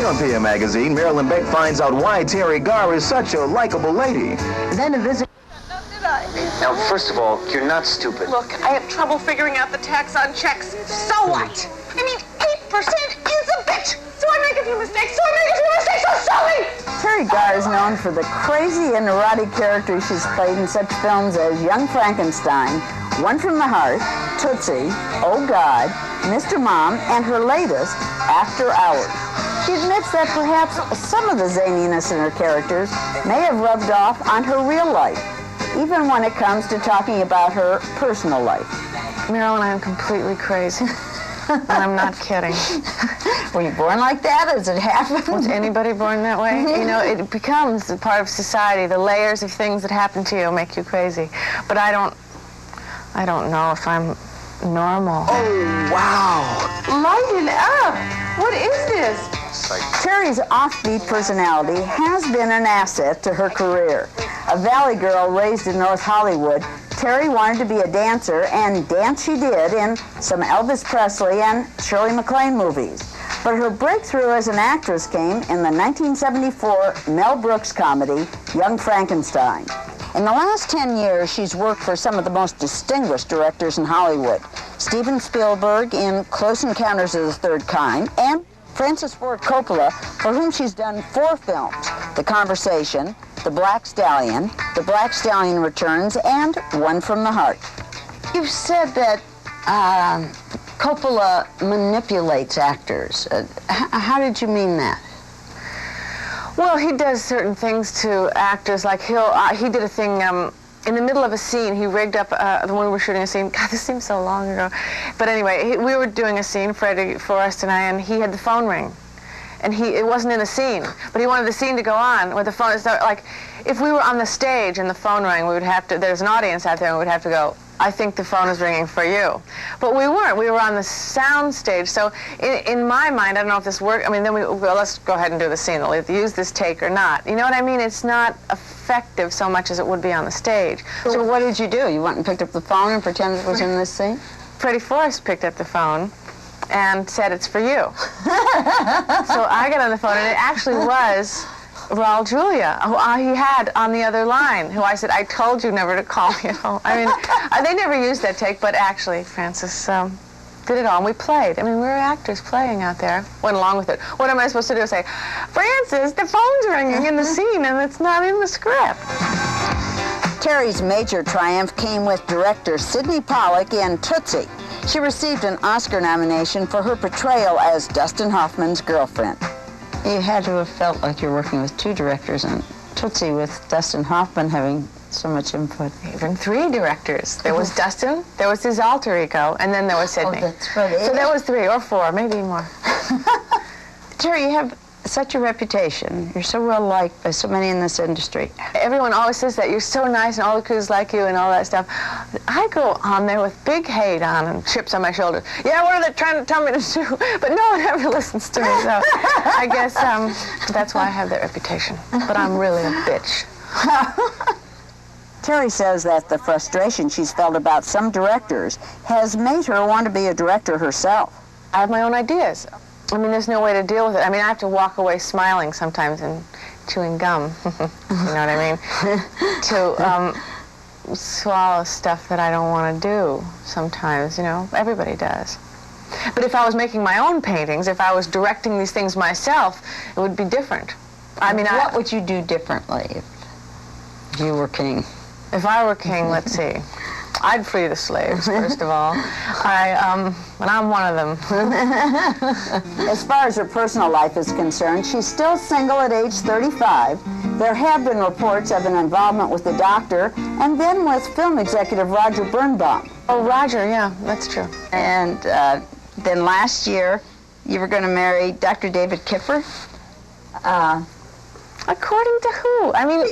on PM Magazine, Marilyn Beck finds out why Teri Garr is such a likable lady. Then a visit. Now, first of all, you're not stupid. Look, I have trouble figuring out the tax on checks. So what? I mean, 8% is a bitch. So I make a few mistakes. So silly. Teri Garr is known for the crazy and erotic characters she's played in such films as Young Frankenstein, One from the Heart, Tootsie, Oh God, Mr. Mom, and her latest, After Hours. She admits that perhaps some of the zaniness in her characters may have rubbed off on her real life, even when it comes to talking about her personal life. Marilyn, I'm completely crazy. And I'm not kidding. Were you born like that? Does it happen? Was anybody born that way? You know, it becomes a part of society. The layers of things that happen to you make you crazy. But I don't know if I'm normal. Oh, wow. Lighten up. What is this? Teri's offbeat personality has been an asset to her career. A valley girl raised in North Hollywood, Teri wanted to be a dancer, and dance she did in some Elvis Presley and Shirley MacLaine movies. But her breakthrough as an actress came in the 1974 Mel Brooks comedy, Young Frankenstein. In the last 10 years, she's worked for some of the most distinguished directors in Hollywood. Steven Spielberg in Close Encounters of the Third Kind, and Francis Ford Coppola, for whom she's done 4 films, The Conversation, The Black Stallion, The Black Stallion Returns, and One from the Heart. You've said that Coppola manipulates actors. How did you mean that? Well, he does certain things to actors, like he did a thing in the middle of a scene. He rigged up when we were shooting a scene. God, this seems so long ago. But anyway, we were doing a scene, Freddie, Forrest and I, and he had the phone ring. And it wasn't in the scene, but he wanted the scene to go on with the phone. So, like, if we were on the stage and the phone rang, we would have to, there's an audience out there, and we would have to go, I think the phone is ringing for you. But we weren't. We were on the sound stage. So in my mind, I don't know if this worked. I mean, then well, let's go ahead and do the scene. They'll either use this take or not. You know what I mean? It's not effective so much as it would be on the stage. So what did you do? You went and picked up the phone and pretended it was in this scene? Freddie Forrest picked up the phone and said, it's for you. So I got on the phone, and it actually was Raul Julia, who he had on the other line, who I said, I told you never to call me at home. I mean, they never used that take, but actually, Francis did it all, and we played. I mean, we were actors playing out there. Went along with it. What am I supposed to do? Say, Francis, the phone's ringing in the scene, and it's not in the script. Teri's major triumph came with director Sidney Pollack in Tootsie. She received an Oscar nomination for her portrayal as Dustin Hoffman's girlfriend. You had to have felt like you're working with 2 directors, and Tootsie with Dustin Hoffman having so much input. Even 3 directors. There was Dustin, there was his alter ego, and then there was Sidney. Oh, that's right. So there was 3 or 4, maybe more. Teri, you have such a reputation. You're so well liked by so many in this industry. Everyone always says that. You're so nice, and all the crews like you, and all that stuff. I go on there with big hate on and chips on my shoulders. Yeah, what are they trying to tell me to do? But no one ever listens to me, so I guess that's why I have that reputation. But I'm really a bitch. Teri says that the frustration she's felt about some directors has made her want to be a director herself. I have my own ideas. I mean, there's no way to deal with it. I mean, I have to walk away smiling sometimes and chewing gum. You know what I mean? To swallow stuff that I don't want to do sometimes, you know. Everybody does. But if I was making my own paintings, if I was directing these things myself, it would be different. I mean, what would you do differently if you were king? If I were king, let's see. I'd free the slaves, first of all. And I'm one of them. As far as her personal life is concerned, she's still single at age 35. There have been reports of an involvement with the doctor, and then with film executive Roger Birnbaum. Oh, Roger, yeah, that's true. And then last year, you were going to marry Dr. David Kipper. According to who? I mean,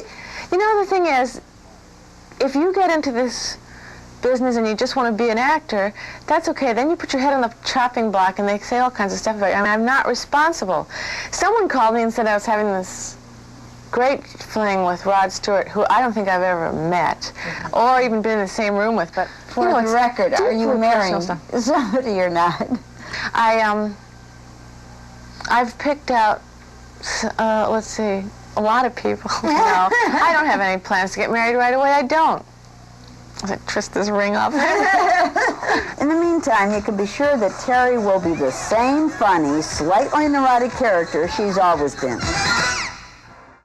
you know, the thing is, if you get into this business and you just want to be an actor, that's okay. Then you put your head on the chopping block and they say all kinds of stuff about you. I mean, I'm not responsible. Someone called me and said I was having this great fling with Rod Stewart, who I don't think I've ever met or even been in the same room with, but for the record, are you marrying somebody or not? I've picked out let's see, a lot of people. No, I don't have any plans to get married right away. I don't. I twist this ring off. In the meantime, you can be sure that Teri will be the same funny, slightly neurotic character she's always been.